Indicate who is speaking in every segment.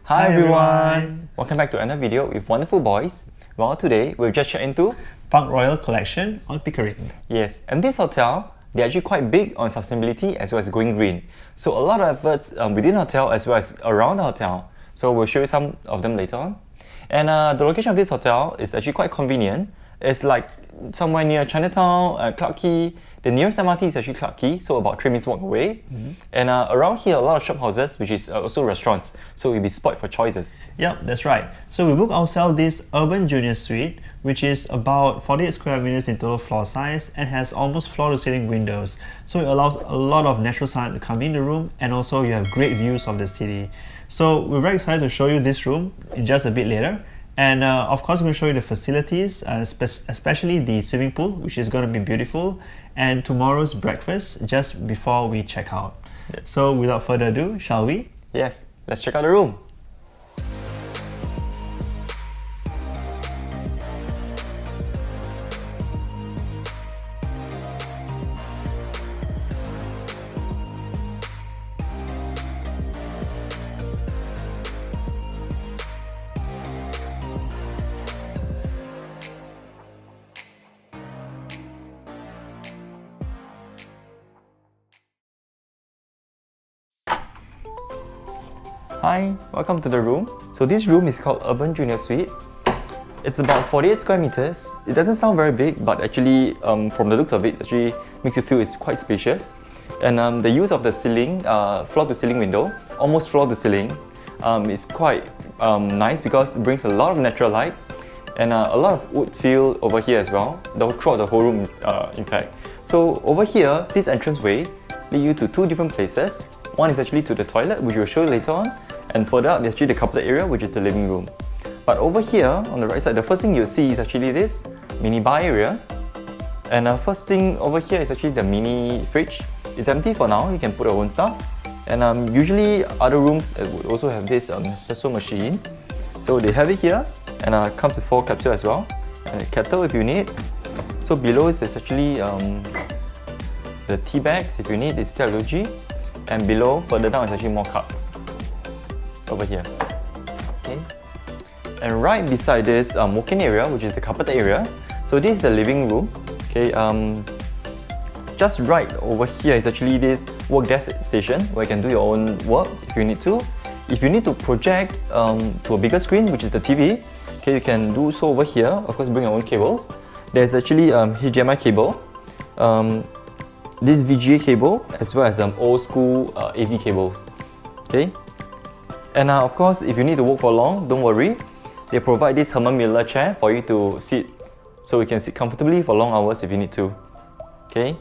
Speaker 1: Hi everyone! Welcome back to another video with wonderful boys. Well, today we've just checked into
Speaker 2: PARKROYAL Collection on Pickering.
Speaker 1: Yes, and this hotel, they're actually quite big on sustainability as well as going green. So a lot of efforts within the hotel as well as around the hotel. So we'll show you some of them later on. And the location of this hotel is actually quite convenient. It's like somewhere near Chinatown, Clarke Quay. The nearest MRT is actually Clarke Quay, so about 3 minutes walk away. And around here, a lot of shop houses, which is also restaurants, so you'll be spoiled for choices.
Speaker 2: Yep, that's right. So we booked ourselves this Urban Junior Suite, which is about 48 square meters in total floor size and has almost floor-to-ceiling windows. So it allows a lot of natural sunlight to come in the room, and also you have great views of the city. So we're very excited to show you this room in just a bit later. And of course, we're going to show you the facilities, especially the swimming pool, which is going to be beautiful, and tomorrow's breakfast just before we check out.
Speaker 1: Yes.
Speaker 2: So without further ado, shall we?
Speaker 1: Yes, let's check out the room. Hi, welcome to the room. So this room is called Urban Junior Suite. It's about 48 square meters. It doesn't sound very big, but actually from the looks of it, actually makes you feel it's quite spacious. And the use of the ceiling, floor to ceiling window, almost floor to ceiling, is quite nice because it brings a lot of natural light and a lot of wood feel over here as well, throughout the whole room in fact. So over here, this entranceway leads you to two different places. One is actually to the toilet, which we'll show you later on, and further up, there's actually the couplet area, which is the living room. But over here, on the right side, the first thing you'll see is actually this mini bar area. And the first thing over here is actually the mini fridge. It's empty for now, you can put your own stuff. And usually other rooms would also have this espresso machine. So they have it here, and comes with 4 capsules as well, and a kettle if you need. So below is actually the tea bags if you need, it's technology. And below, further down, is actually more cups over here. Okay. And right beside this walk-in area, which is the carpet area, so this is the living room. Okay. Just right over here is actually this work desk station where you can do your own work if you need to. If you need to project to a bigger screen, which is the TV, okay, you can do so over here. Of course, bring your own cables. There's actually HDMI cable. This VGA cable as well as old school AV cables. Okay, and of course, if you need to work for long, don't worry. They provide this Herman Miller chair for you to sit, so you can sit comfortably for long hours if you need to. Okay,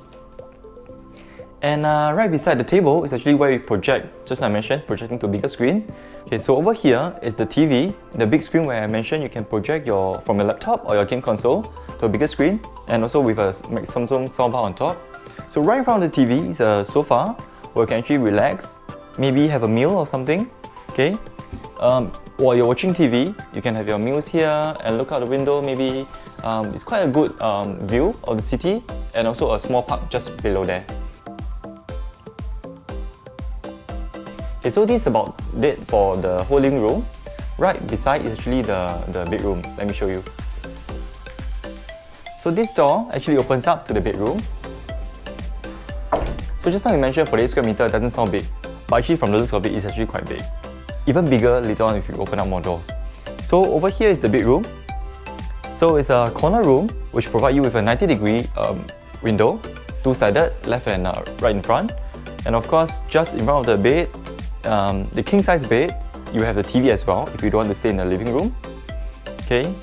Speaker 1: and right beside the table is actually where we project. Just like I mentioned, projecting to a bigger screen. Okay, so over here is the TV, the big screen where I mentioned you can project from your laptop or your game console to a bigger screen, and also with a Samsung soundbar on top. So right in front of the TV is a sofa where you can actually relax, maybe have a meal or something. Okay, while you're watching TV, you can have your meals here and look out the window. Maybe it's quite a good view of the city, and also a small park just below there. Okay, so this is about it for the whole living room. Right beside is actually the bedroom. Let me show you. So this door actually opens up to the bedroom. So just like I mentioned, 48 square meter doesn't sound big, but actually from the looks of it, it's actually quite big. Even bigger later on if you open up more doors. So over here is the bedroom. So it's a corner room which provides you with a 90-degree window, two-sided, left and right in front. And of course, just in front of the bed, the king-size bed, you have the TV as well if you don't want to stay in the living room. Okay,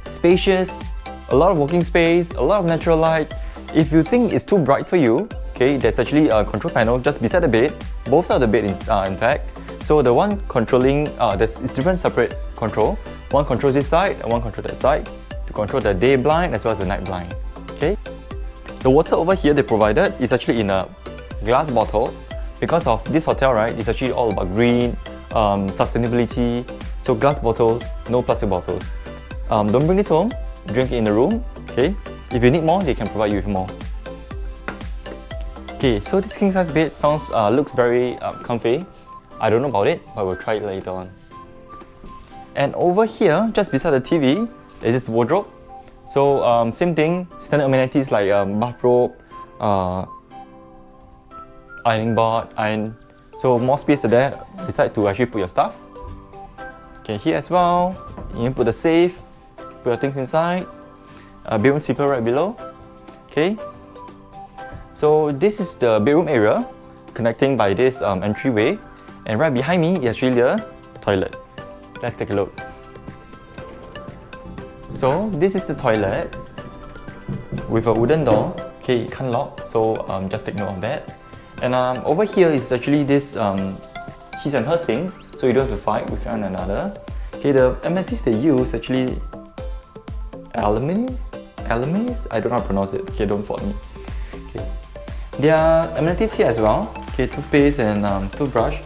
Speaker 1: spacious, a lot of working space, a lot of natural light. If you think it's too bright for you, okay, there's actually a control panel just beside the bed, both sides of the bed in fact. So the one controlling, it's different separate control. One controls this side and one controls that side to control the day blind as well as the night blind. Okay. The water over here they provided is actually in a glass bottle. Because of this hotel, right, it's actually all about green, sustainability. So glass bottles, no plastic bottles. Don't bring this home, drink it in the room. Okay. If you need more, they can provide you with more. Okay, so this king size bed looks very comfy. I don't know about it, but we'll try it later on. And over here, just beside the TV, is this wardrobe. So same thing, standard amenities like bathrobe, ironing board, so more space there beside to actually put your stuff. Okay, here as well, you can put the safe, put your things inside. Bedroom sweeper right below. Okay, so this is the bedroom area connecting by this entryway, and right behind me is actually the toilet. Let's take a look. So this is the toilet with a wooden door. Okay, it can't lock, so just take note of that. And over here is actually this his and her sink, so you don't have to fight with one another. Okay, the amenities they use actually Alamis? I don't know how to pronounce it. Okay, don't fault me. Okay, there are amenities here as well. Okay, toothpaste and toothbrush.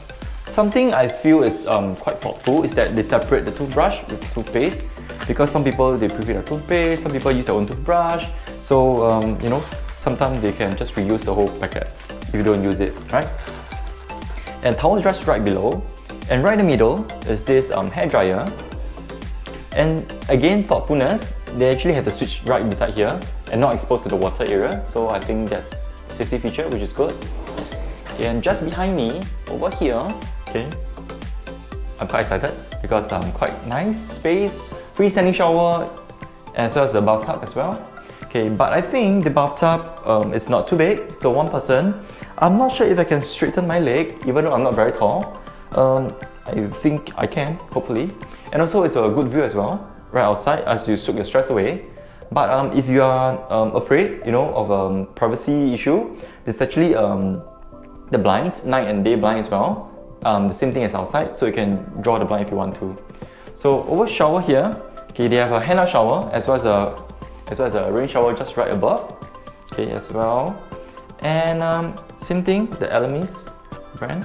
Speaker 1: Something I feel is quite thoughtful is that they separate the toothbrush with toothpaste, because some people they prefer the toothpaste, some people use their own toothbrush. So you know, sometimes they can just reuse the whole packet if you don't use it, right? And towels just right below, and right in the middle is this hair dryer. And again, thoughtfulness, they actually have the switch right beside here and not exposed to the water area, so I think that's a safety feature, which is good. Okay, and just behind me, over here, okay, I'm quite excited because quite nice space, freestanding shower, as well as the bathtub as well. Okay, but I think the bathtub is not too big, so one person. I'm not sure if I can straighten my leg, even though I'm not very tall. I think I can, hopefully. And also it's a good view as well, right outside as you soak your stress away. But if you are afraid, you know, of privacy issue, there's actually the blinds, night and day blind as well. The same thing as outside, so you can draw the blind if you want to. So over shower here, okay, they have a hand-out shower as well as a rain shower just right above. Okay, as well. And same thing, the Alamis brand.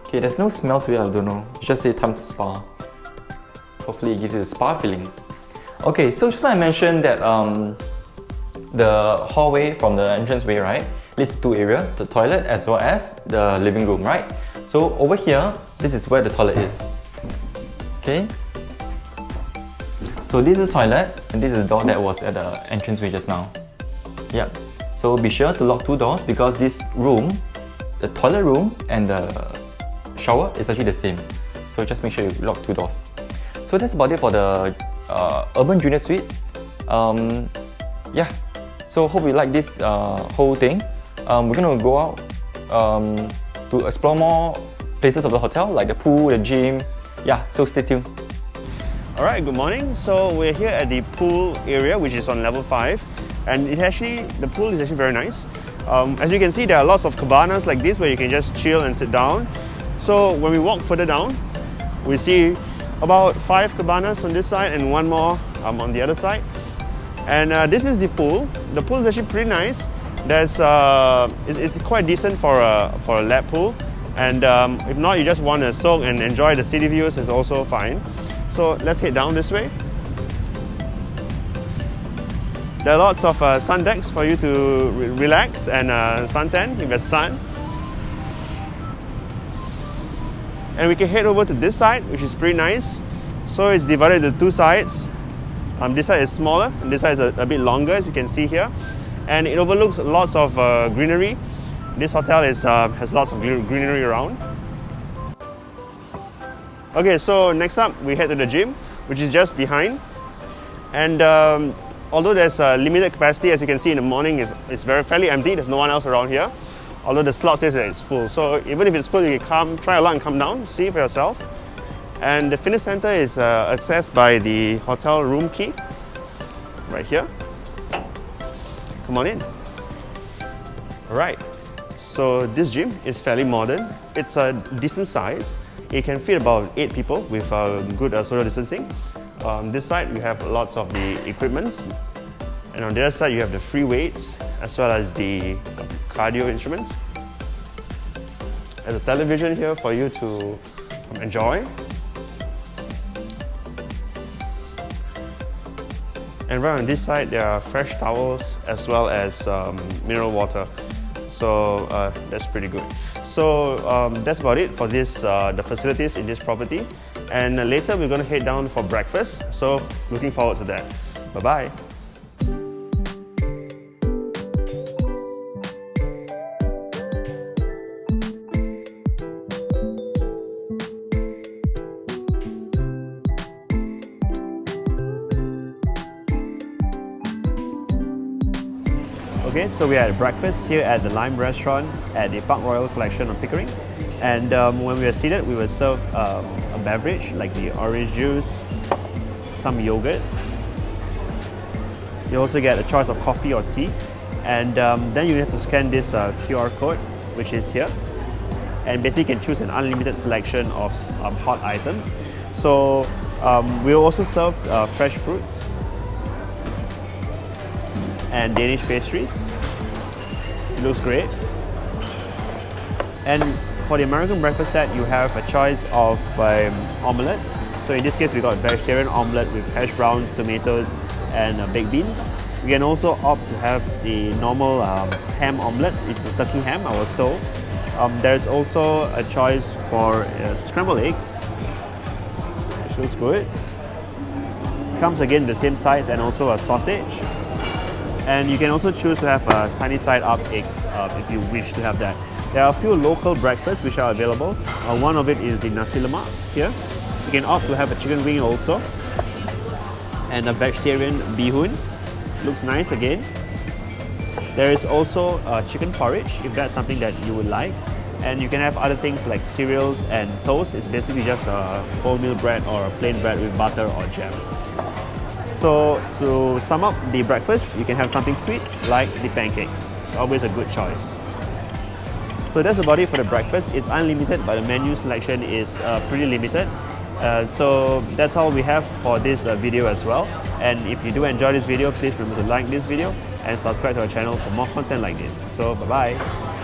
Speaker 1: Okay, there's no smell to it, I don't know. It just say time to spa. Hopefully it gives you a spa feeling. Okay, so just like I mentioned that the hallway from the entranceway, right, leads to two areas, the toilet as well as the living room, right? So over here, this is where the toilet is. Okay. So this is the toilet, and this is the door that was at the entranceway just now. Yep. So be sure to lock two doors because this room, the toilet room and the shower is actually the same. So just make sure you lock two doors. So that's about it for the Urban Junior Suite. Yeah. So hope you like this whole thing. We're gonna go out to explore more places of the hotel, like the pool, the gym. Yeah. So stay tuned.
Speaker 2: Alright, good morning. So we're here at the pool area, which is on level 5, and the pool is actually very nice. As you can see, there are lots of cabanas like this where you can just chill and sit down. So when we walk further down, we see about 5 cabanas on this side and one more on the other side. And this is the pool. The pool is actually pretty nice. It's quite decent for a lap pool. And if not, you just want to soak and enjoy the city views, is also fine. So let's head down this way. There are lots of sun decks for you to relax and suntan if there's sun. And we can head over to this side, which is pretty nice. So it's divided into two sides. This side is smaller, and this side is a bit longer, as you can see here. And it overlooks lots of greenery. This hotel has lots of greenery around. Okay, so next up we head to the gym, which is just behind. And although there's a limited capacity, as you can see in the morning, it's fairly empty. There's no one else around here. Although the slot says that it's full. So even if it's full, you can try a lot and come down, see for yourself. And the fitness center is accessed by the hotel room key, right here. Come on in. Alright, so this gym is fairly modern. It's a decent size. It can fit about 8 people with good social distancing. This side we have lots of the equipments, and on the other side you have the free weights as well as the cardio instruments. There's a television here for you to enjoy. And right on this side there are fresh towels as well as mineral water. So that's pretty good. So that's about it for the facilities in this property. and later we're going to head down for breakfast. So looking forward to that. Bye-bye. Okay, so we are at breakfast here at the Lime restaurant at the PARKROYAL Collection on Pickering. And when we are seated, we were served a beverage like the orange juice, some yogurt. You also get a choice of coffee or tea. And then you have to scan this QR code, which is here. And basically you can choose an unlimited selection of hot items. So we'll also serve fresh fruits and Danish pastries. It looks great. And for the American breakfast set, you have a choice of omelette. So in this case, we got vegetarian omelette with hash browns, tomatoes, and baked beans. We can also opt to have the normal ham omelette, which is turkey ham, I was told. There's also a choice for scrambled eggs, which looks good. Comes again the same sides and also a sausage. And you can also choose to have sunny side up eggs if you wish to have that. There are a few local breakfasts which are available. One of it is the nasi lemak here. You can opt to have a chicken wing also. And a vegetarian bihun. Looks nice again. There is also chicken porridge if that's something that you would like. And you can have other things like cereals and toast. It's basically just a wholemeal bread or a plain bread with butter or jam. So to sum up the breakfast, you can have something sweet like the pancakes. Always a good choice. So that's about it for the breakfast. It's unlimited, but the menu selection is pretty limited. So that's all we have for this video as well. And if you do enjoy this video, please remember to like this video and subscribe to our channel for more content like this. So bye-bye.